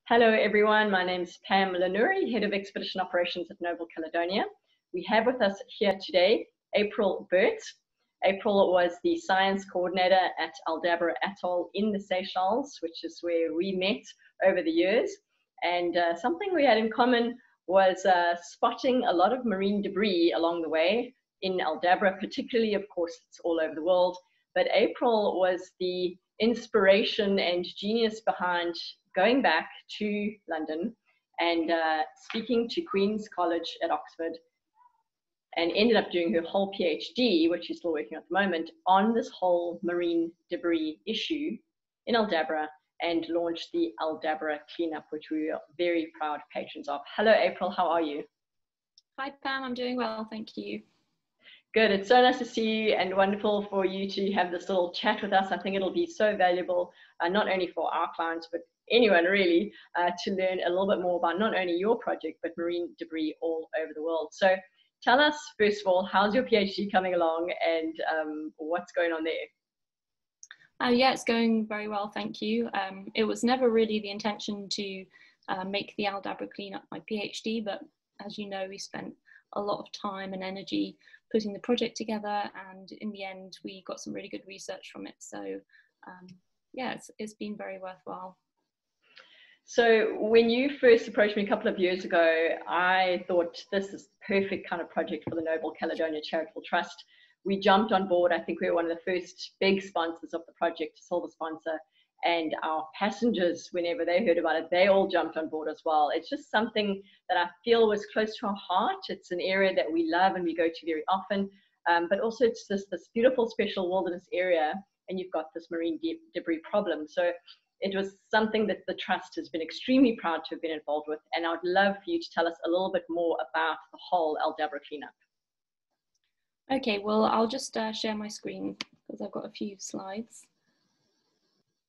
Hello everyone, my name is Pam Lanuri, Head of Expedition Operations at Noble Caledonia. We have with us here today April Burt. April was the science coordinator at Aldabra Atoll in the Seychelles, which is where we met over the years. And something we had in common was spotting a lot of marine debris along the way in Aldabra, particularly, of course, it's all over the world. But April was the inspiration and genius behind going back to London and speaking to Queen's College at Oxford, and ended up doing her whole PhD, which she's still working on at the moment, on this whole marine debris issue in Aldabra, and launched the Aldabra cleanup, which we are very proud patrons of. Hello, April, how are you? Hi, Pam, I'm doing well, thank you. Good, it's so nice to see you and wonderful for you to have this little chat with us. I think it'll be so valuable, not only for our clients, but anyone really, to learn a little bit more about not only your project, but marine debris all over the world. So tell us, first of all, how's your PhD coming along and what's going on there? Yeah, it's going very well, thank you. It was never really the intention to make the Aldabra cleanup my PhD, but as you know, we spent a lot of time and energy putting the project together, and in the end we got some really good research from it. So yeah, it's been very worthwhile. So when you first approached me a couple of years ago, I thought this is the perfect kind of project for the Noble Caledonia Charitable Trust. We jumped on board. I think we were one of the first big sponsors of the project, silver sponsor, and our passengers, whenever they heard about it, they all jumped on board as well. It's just something that I feel was close to our heart. It's an area that we love and we go to very often, but also it's this beautiful special wilderness area, and you've got this marine debris problem. So it was something that the Trust has been extremely proud to have been involved with, and I would love for you to tell us a little bit more about the whole Aldabra cleanup. Okay, well, I'll just share my screen because I've got a few slides.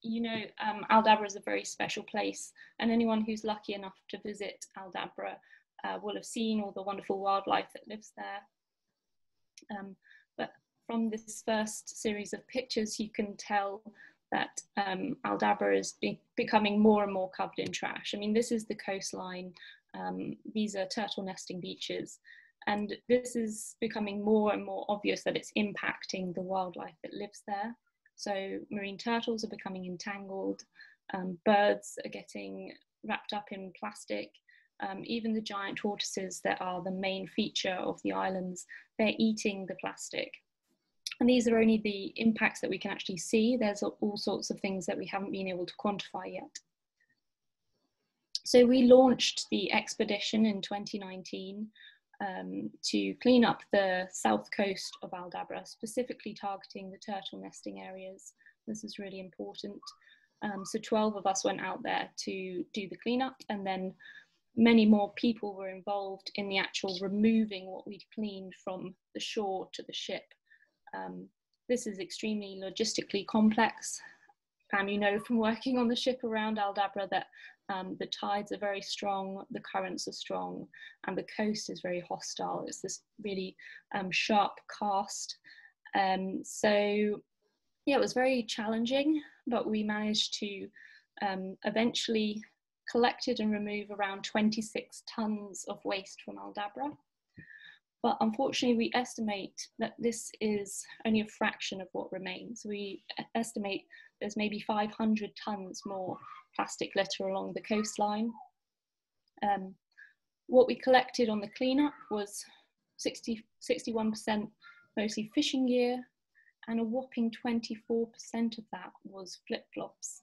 You know, Aldabra is a very special place, and anyone who's lucky enough to visit Aldabra will have seen all the wonderful wildlife that lives there. But from this first series of pictures, you can tell that Aldabra is becoming more and more covered in trash. I mean, this is the coastline. These are turtle nesting beaches. And this is becoming more and more obvious that it's impacting the wildlife that lives there. So marine turtles are becoming entangled, birds are getting wrapped up in plastic, even the giant tortoises that are the main feature of the islands, they're eating the plastic. And these are only the impacts that we can actually see. There's all sorts of things that we haven't been able to quantify yet. So we launched the expedition in 2019 to clean up the south coast of Aldabra, specifically targeting the turtle nesting areas. This is really important. So 12 of us went out there to do the cleanup, and then many more people were involved in the actual removing what we'd cleaned from the shore to the ship. This is extremely logistically complex. Pam, you know from working on the ship around Aldabra that the tides are very strong, the currents are strong, and the coast is very hostile. It's this really sharp cast. So yeah, it was very challenging, but we managed to eventually collected and remove around 26 tons of waste from Aldabra. But unfortunately, we estimate that this is only a fraction of what remains. We estimate there's maybe 500 tons more plastic litter along the coastline. What we collected on the cleanup was 61% mostly fishing gear, and a whopping 24% of that was flip-flops.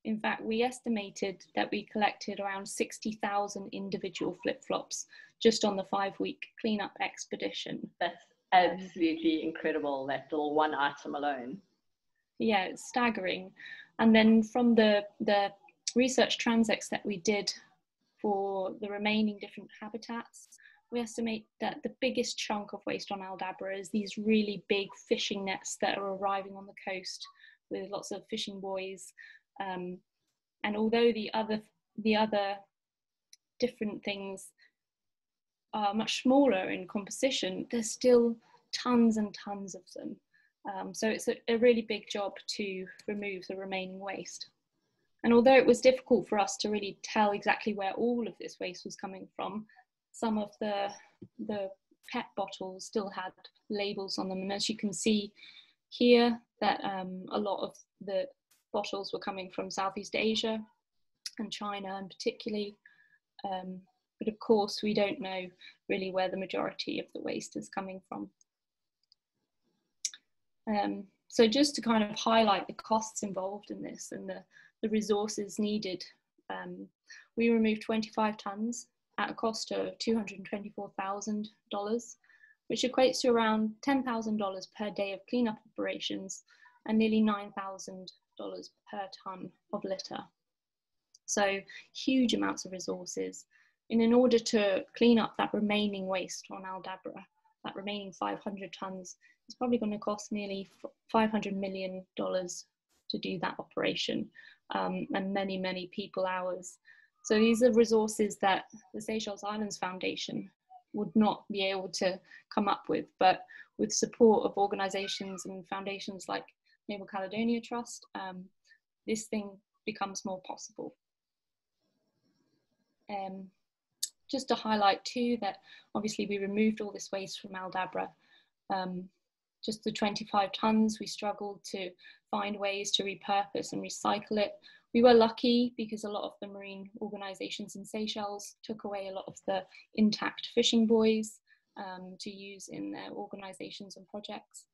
In fact, we estimated that we collected around 60,000 individual flip-flops just on the 5-week cleanup expedition. That's absolutely incredible, that little one item alone. Yeah, it's staggering. And then from the research transects that we did for the remaining different habitats, we estimate that the biggest chunk of waste on Aldabra is these really big fishing nets that are arriving on the coast with lots of fishing buoys. And although the other different things are much smaller in composition, there's still tons and tons of them. So it's a really big job to remove the remaining waste. And although it was difficult for us to really tell exactly where all of this waste was coming from, some of the PET bottles still had labels on them. And as you can see here, that a lot of the bottles were coming from Southeast Asia and China, and particularly. But of course, we don't know really where the majority of the waste is coming from. So just to kind of highlight the costs involved in this and the resources needed, we removed 25 tonnes at a cost of $224,000, which equates to around $10,000 per day of cleanup operations and nearly $9,000 per tonne of litter. So huge amounts of resources. And in order to clean up that remaining waste on Aldabra, that remaining 500 tonnes, it's probably going to cost nearly $500 million to do that operation, and many, many people hours. So these are resources that the Seychelles Islands Foundation would not be able to come up with, but with support of organisations and foundations like Noble Caledonia Trust, this thing becomes more possible. Just to highlight too that obviously we removed all this waste from Aldabra. Just the 25 tonnes, we struggled to find ways to repurpose and recycle it. We were lucky because a lot of the marine organisations in Seychelles took away a lot of the intact fishing buoys to use in their organisations and projects.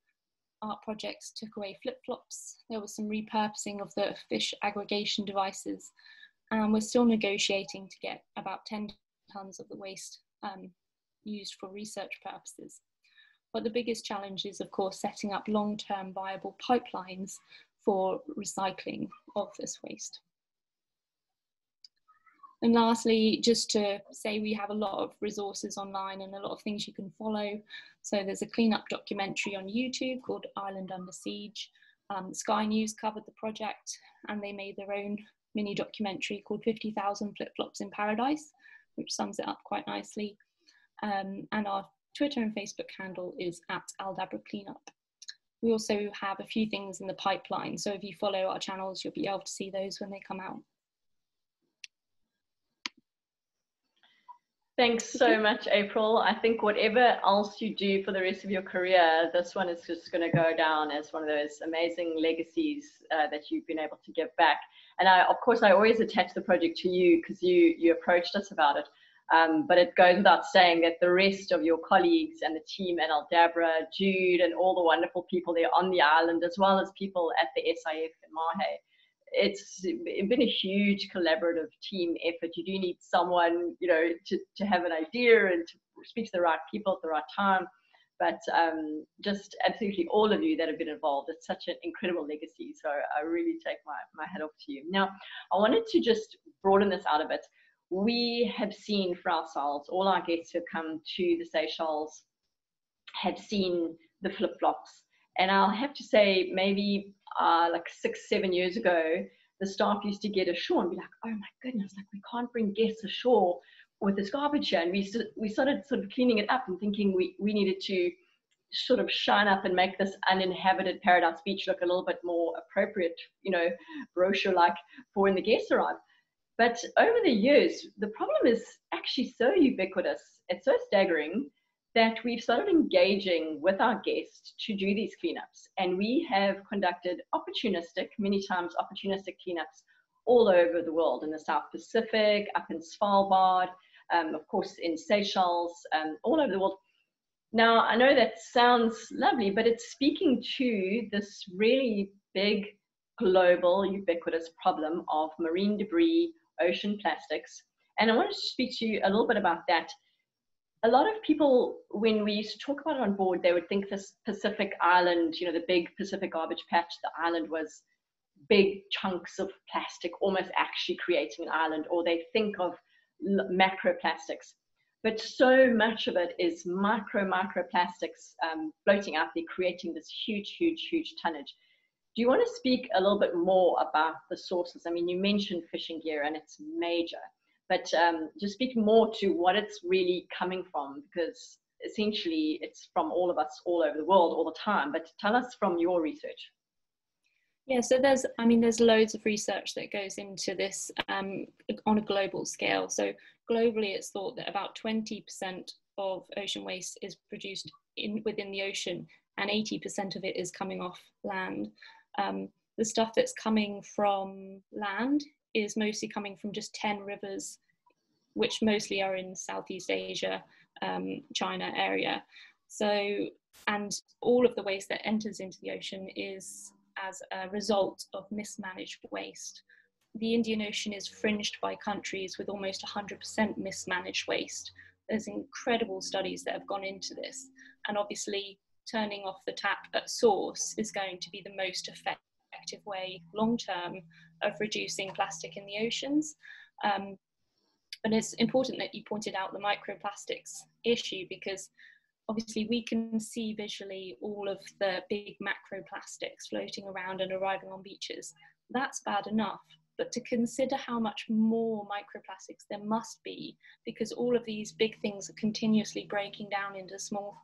Art projects took away flip-flops. There was some repurposing of the fish aggregation devices. And we're still negotiating to get about 10 tonnes of the waste used for research purposes. But the biggest challenge is, of course, setting up long-term viable pipelines for recycling of this waste. And lastly, just to say we have a lot of resources online and a lot of things you can follow. So there's a cleanup documentary on YouTube called Island Under Siege. Sky News covered the project and they made their own mini documentary called 50,000 Flip-Flops in Paradise, which sums it up quite nicely. And our Twitter and Facebook handle is @Aldabra Cleanup. We also have a few things in the pipeline, so if you follow our channels, you'll be able to see those when they come out. Thanks so much, April. I think whatever else you do for the rest of your career, this one is just going to go down as one of those amazing legacies that you've been able to give back. And of course, I always attach the project to you because you approached us about it. But it goes without saying that the rest of your colleagues and the team at Aldabra, Jude, and all the wonderful people there on the island, as well as people at the SIF in Mahe, it's been a huge collaborative team effort. You do need someone, you know, to have an idea and to speak to the right people at the right time. But just absolutely all of you that have been involved, it's such an incredible legacy. So I really take my hat off to you. Now, I wanted to just broaden this out a bit. We have seen for ourselves, all our guests who have come to the Seychelles have seen the flip-flops. And I'll have to say, maybe like 6-7 years ago, the staff used to get ashore and be like, oh my goodness, like we can't bring guests ashore with this garbage here. And we started sort of cleaning it up and thinking we needed to sort of shine up and make this uninhabited Paradise Beach look a little bit more appropriate, you know, brochure-like for when the guests arrive. But over the years, the problem is actually so ubiquitous, it's so staggering that we've started engaging with our guests to do these cleanups. And we have conducted many times opportunistic cleanups all over the world, in the South Pacific, up in Svalbard, of course in Seychelles, all over the world. Now, I know that sounds lovely, but it's speaking to this really big, global, ubiquitous problem of marine debris, ocean plastics. And I wanted to speak to you a little bit about that. A lot of people, when we used to talk about it on board, they would think this Pacific island, you know, the big Pacific garbage patch, the island was big chunks of plastic almost actually creating an island, or they think of macroplastics. But so much of it is microplastics floating out there, creating this huge tonnage. Do you want to speak a little bit more about the sources? I mean, you mentioned fishing gear and it's major, but just speak more to what it's really coming from, because essentially it's from all of us all over the world all the time. But tell us from your research. Yeah, so there's loads of research that goes into this on a global scale. So globally, it's thought that about 20% of ocean waste is produced within the ocean, and 80% of it is coming off land. The stuff that's coming from land is mostly coming from just 10 rivers, which mostly are in Southeast Asia, China area. So, and all of the waste that enters into the ocean is as a result of mismanaged waste. The Indian Ocean is fringed by countries with almost 100% mismanaged waste. There's incredible studies that have gone into this. And obviously, turning off the tap at source is going to be the most effective way, long term, of reducing plastic in the oceans. And it's important that you pointed out the microplastics issue, because obviously we can see visually all of the big macroplastics floating around and arriving on beaches. That's bad enough, but to consider how much more microplastics there must be, because all of these big things are continuously breaking down into small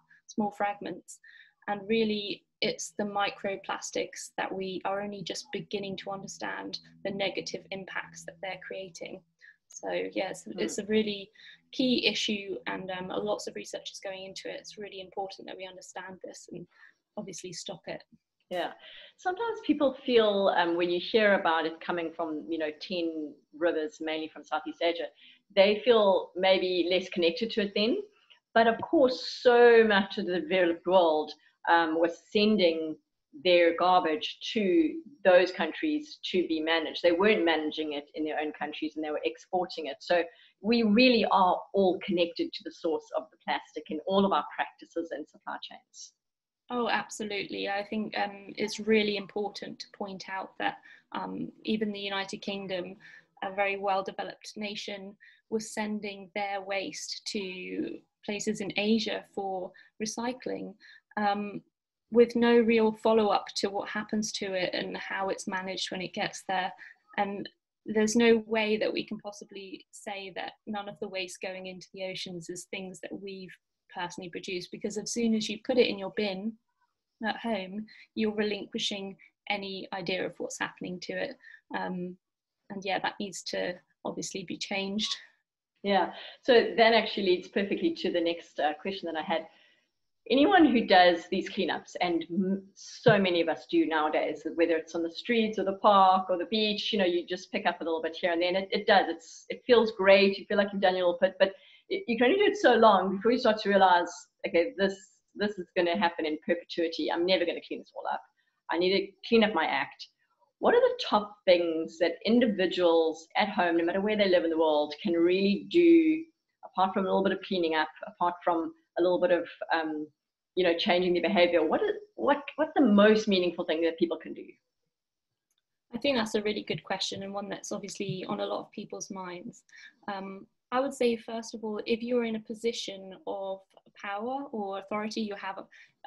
fragments, and really it's the microplastics that we are only just beginning to understand the negative impacts that they're creating. So yes, it's a really key issue, and lots of research is going into it. It's really important that we understand this and obviously stop it. Yeah, sometimes people feel when you hear about it coming from 10 rivers, mainly from Southeast Asia, they feel maybe less connected to it then. But of course, so much of the developed world was sending their garbage to those countries to be managed. They weren't managing it in their own countries, and they were exporting it. So we really are all connected to the source of the plastic in all of our practices and supply chains. Oh, absolutely. I think it's really important to point out that even the United Kingdom, a very well-developed nation, was sending their waste to places in Asia for recycling, with no real follow-up to what happens to it and how it's managed when it gets there. And there's no way that we can possibly say that none of the waste going into the oceans is things that we've personally produced, because as soon as you put it in your bin at home, you're relinquishing any idea of what's happening to it. And yeah, that needs to obviously be changed. Yeah, so that actually leads perfectly to the next question that I had. Anyone who does these cleanups, and so many of us do nowadays, whether it's on the streets or the park or the beach, you just pick up a little bit here and then. It feels great. You feel like you've done your little bit, but you can only do it so long before you start to realize, okay, this is going to happen in perpetuity. I'm never going to clean this all up. I need to clean up my act. What are the top things that individuals at home, no matter where they live in the world, can really do, apart from a little bit of cleaning up, apart from a little bit of changing their behavior? What's the most meaningful thing that people can do? I think that's a really good question, and one that's obviously on a lot of people's minds. I would say, first of all, if you're in a position of power or authority, you have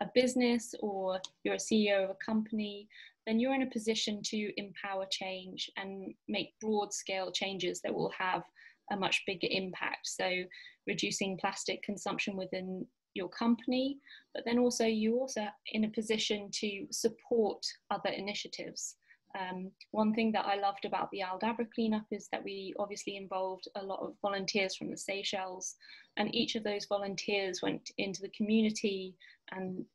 a business or you're a CEO of a company, then you're in a position to empower change and make broad scale changes that will have a much bigger impact. So reducing plastic consumption within your company, but then also you're also in a position to support other initiatives. One thing that I loved about the Aldabra cleanup is that we obviously involved a lot of volunteers from the Seychelles, and each of those volunteers went into the community and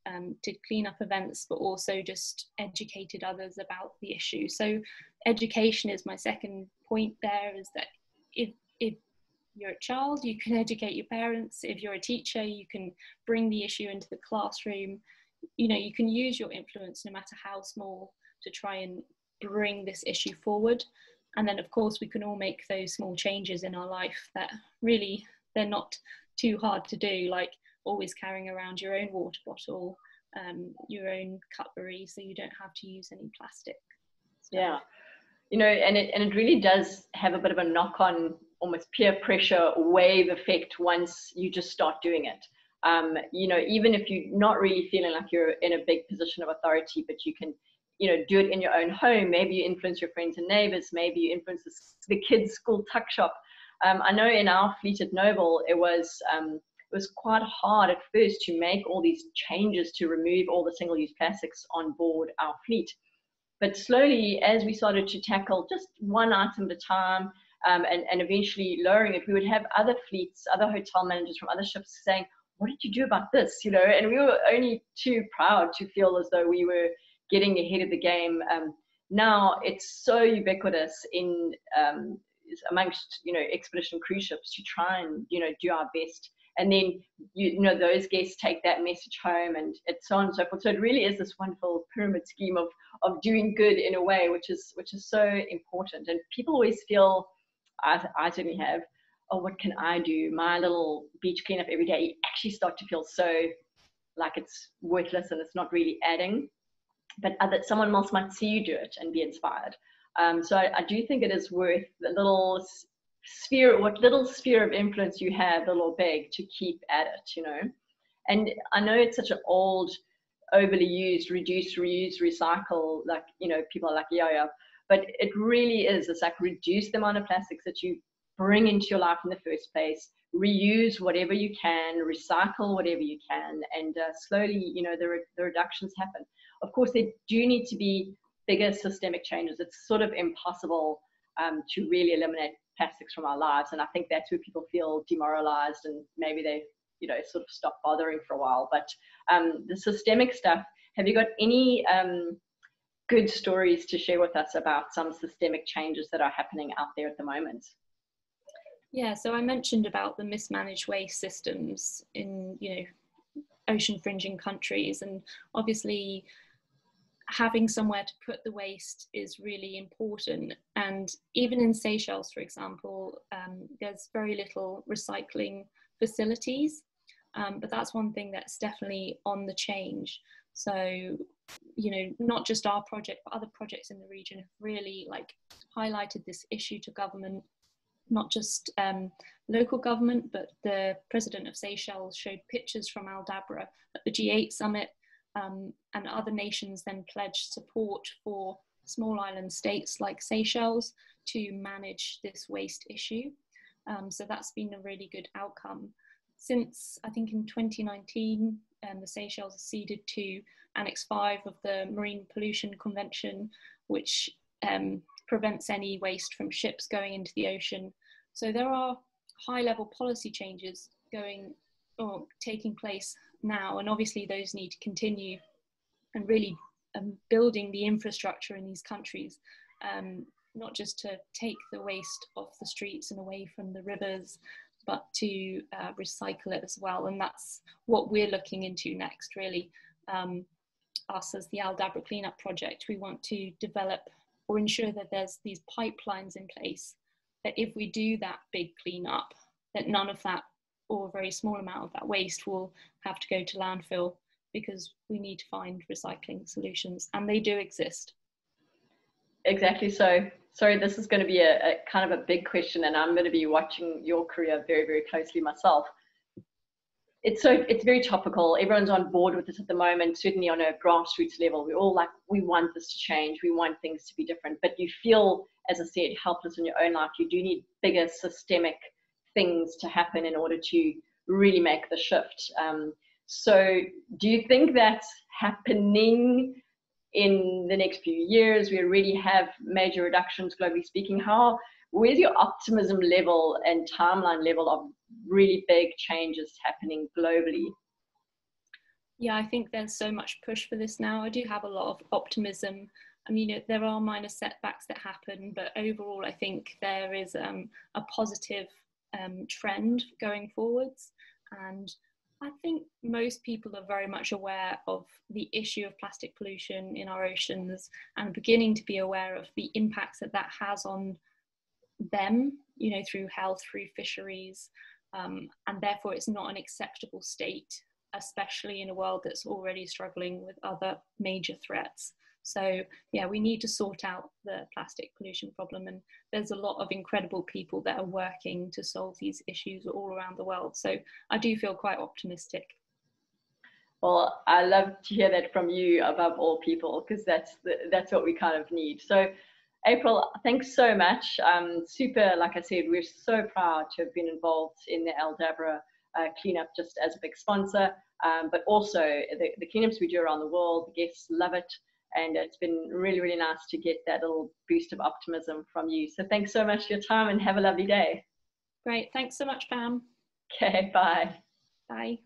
did cleanup events, but also just educated others about the issue. So education is my second point there, is that if you're a child, you can educate your parents. If you're a teacher, you can bring the issue into the classroom. You can use your influence, no matter how small, to try and bring this issue forward. And then of course we can all make those small changes in our life that really, they're not too hard to do, like always carrying around your own water bottle, your own cutlery, so you don't have to use any plastic. Yeah, and it really does have a bit of a knock-on, almost peer pressure wave effect once you just start doing it. Even if you're not really feeling like you're in a big position of authority, but you can do it in your own home. Maybe you influence your friends and neighbors. Maybe you influence the kids' school tuck shop. I know in our fleet at Noble, it was quite hard at first to make all these changes to remove all the single-use plastics on board our fleet. But slowly, as we started to tackle just one item at a time, and eventually lowering it, we would have other fleets, other hotel managers from other ships saying, what did you do about this? You know, and we were only too proud to feel as though we were getting ahead of the game. Now it's so ubiquitous in amongst, you know, expedition cruise ships to try and, you know, do our best. And then, you know, those guests take that message home, and it's so on and so forth. So it really is this wonderful pyramid scheme of doing good in a way, which is so important. And people always feel, I certainly have, oh, what can I do? My little beach cleanup every day, you actually start to feel so like it's worthless and it's not really adding. But someone else might see you do it and be inspired. So I do think it is worth the little sphere, what little sphere of influence you have, little or big, to keep at it, you know. And I know it's such an old, overly used, reduce, reuse, recycle, like, you know, people are like, yeah, but it really is. It's like reduce the amount of plastics that you bring into your life in the first place, reuse whatever you can, recycle whatever you can, and slowly, you know, the reductions happen. Of course, there do need to be bigger systemic changes. It's sort of impossible to really eliminate plastics from our lives, and I think that's where people feel demoralized and maybe they, you know, sort of stop bothering for a while. But the systemic stuff, have you got any good stories to share with us about some systemic changes that are happening out there at the moment? Yeah, so I mentioned about the mismanaged waste systems in, you know, ocean fringing countries, and obviously having somewhere to put the waste is really important. And even in Seychelles, for example, there's very little recycling facilities, but that's one thing that's definitely on the change. So, you know, not just our project, but other projects in the region have really like highlighted this issue to government, not just local government, but the president of Seychelles showed pictures from Aldabra at the G8 summit, and other nations then pledged support for small island states like Seychelles to manage this waste issue. So that's been a really good outcome. Since I think in 2019, the Seychelles acceded to Annex 5 of the Marine Pollution Convention, which prevents any waste from ships going into the ocean. So there are high-level policy changes going or taking place now, and obviously those need to continue, and really building the infrastructure in these countries, not just to take the waste off the streets and away from the rivers, but to recycle it as well. And that's what we're looking into next, really. Us as the Aldabra Cleanup Project, we want to develop or ensure that there's these pipelines in place, that if we do that big cleanup, that none of that, or a very small amount of that waste, will have to go to landfill, because we need to find recycling solutions, and they do exist. Exactly. So, sorry, this is going to be a kind of a big question, and I'm going to be watching your career very, very closely myself. It's very topical. Everyone's on board with this at the moment, certainly on a grassroots level. We're all like, we want this to change. We want things to be different. But you feel, as I said, helpless in your own life. You do need bigger systemic things to happen in order to really make the shift. So do you think that's happening in the next few years? We already have major reductions globally speaking. Where's your optimism level and timeline level of really big changes happening globally? Yeah, I think there's so much push for this now. I do have a lot of optimism. I mean, there are minor setbacks that happen, but overall, I think there is a positive trend going forwards. And I think most people are very much aware of the issue of plastic pollution in our oceans, and beginning to be aware of the impacts that that has on them, you know, through health, through fisheries, and therefore it's not an acceptable state, especially in a world that's already struggling with other major threats. So yeah, we need to sort out the plastic pollution problem, and there's a lot of incredible people that are working to solve these issues all around the world. So I do feel quite optimistic. Well, I love to hear that from you above all people, because that's what we kind of need. So April, thanks so much. Super, like I said, we're so proud to have been involved in the Aldabra cleanup just as a big sponsor, but also the cleanups we do around the world. The guests love it. And it's been really, really nice to get that little boost of optimism from you. So thanks so much for your time and have a lovely day. Great. Thanks so much, Pam. Okay, bye. Bye.